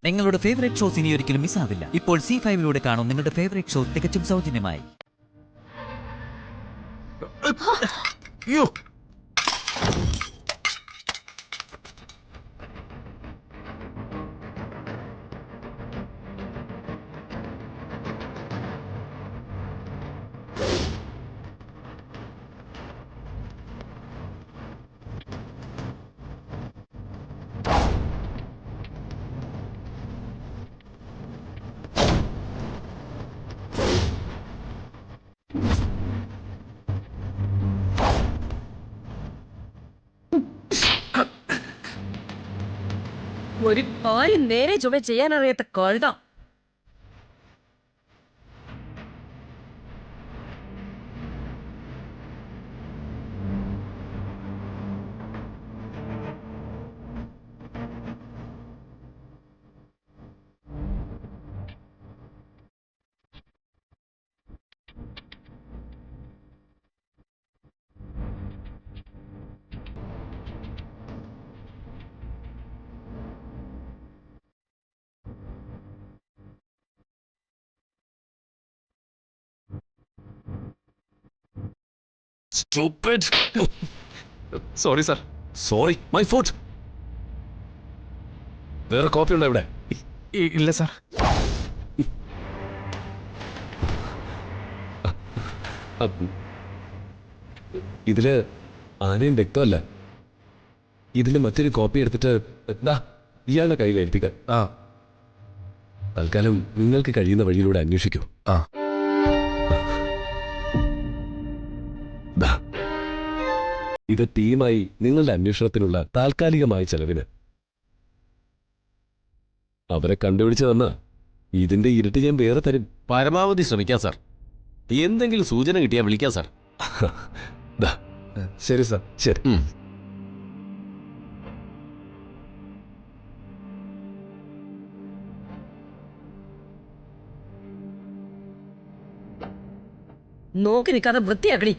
നിങ്ങളുടെ favourite shows ഇനി ഒരിക്കലും മിസ്സാവില്ല. ഇപ്പോൾ C5-ലൂടെ കാണും നിങ്ങളുടെ ഫേവറേറ്റ് ഷോ തികച്ചും സൗജന്യമായി. ഒരു കാര്യം നേരെ ചൊവ്വ ചെയ്യാനറിയാത്ത കഴുത. Stupid! Sorry, sir. Sorry, my fault. വേറെ കോപ്പി ഉണ്ടോ ഇവിടെ? ഇല്ല സാർ. ഇതില് ആനയും രക്തമല്ല. ഇതില് മറ്റൊരു കോപ്പി എടുത്തിട്ട് ഇയാളുടെ കയ്യിൽ ഏൽപ്പിക്കാൻ. തൽക്കാലം നിങ്ങൾക്ക് കഴിയുന്ന വഴിയിലൂടെ അന്വേഷിക്കൂ. ഇത് ടീമായി നിങ്ങളുടെ അന്വേഷണത്തിനുള്ള താൽക്കാലികമായ ചെലവിന്. അവരെ കണ്ടുപിടിച്ച് തന്ന ഇതിന്റെ ഇരട്ടി ഞാൻ വേറെ തരും. പരമാവധി ശ്രമിക്കാം സാർ. എന്തെങ്കിലും സൂചന കിട്ടിയാൽ വിളിക്കാം സാർ. ശരി സാർ. ശരി. നോക്കി നിൽക്കാതെ വൃത്തിയാക്കടി.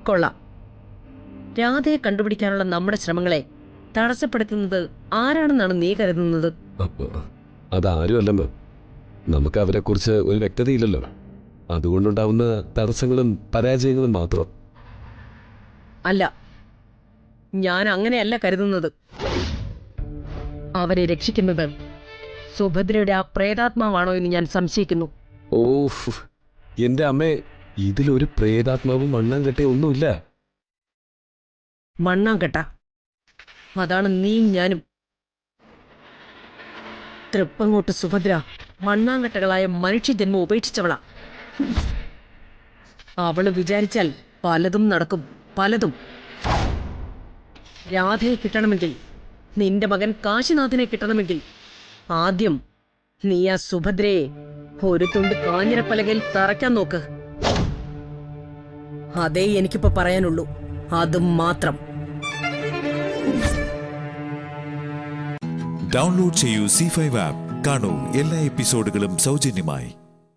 കൊള്ളാം. രാധയെ കണ്ടുപിടിക്കാനുള്ള നമ്മുടെ ശ്രമങ്ങളെ തടസ്സപ്പെടുത്തുന്നത് ആരാണെന്നാണ് നീ കരുതുന്നത്? അതാരും അല്ലെന്ന്. നമുക്ക് അവരെ കുറിച്ച് ഒരു വ്യക്തതയില്ലല്ലോ. അതുകൊണ്ടുണ്ടാവുന്ന തടസ്സങ്ങളും പരാജയങ്ങളും മാത്രം. അല്ല, ഞാൻ അങ്ങനെയല്ല കരുതുന്നത്. അവരെ രക്ഷിക്കുന്നത് സുഭദ്രയുടെ ആ പ്രേതാത്മാവാണോ എന്ന് ഞാൻ സംശയിക്കുന്നു. ഓഫ്, എന്റെ അമ്മേ, ഇതിലൊരു പ്രേതാത്മാവും മണ്ണാങ്കട്ടയും ഒന്നുമില്ല. മണ്ണാങ്കട്ട, അതാണ് നീ ഞാനും. തൃപ്പങ്ങോട്ട് സുഭദ്ര മണ്ണാങ്കട്ടകളായ മനുഷ്യജന്മം ഉപേക്ഷിച്ചവളാ. അവള് വിചാരിച്ചാൽ പലതും നടക്കും, പലതും. രാധയെ കിട്ടണമെങ്കിൽ, നിന്റെ മകൻ കാശിനാഥിനെ കിട്ടണമെങ്കിൽ ആദ്യം നീ ആ സുഭദ്രയെ ഒരു തുണ്ട് കാഞ്ഞിരപ്പലകയിൽ തറയ്ക്കാൻ നോക്ക്. അതേ എനിക്കിപ്പോ പറയാനുള്ളൂ, അതും മാത്രം. ഡൗൺലോഡ് ചെയ്യൂ C5 ആപ്പ്. കാണൂ എല്ലാ എപ്പിസോഡുകളും സൗജന്യമായി.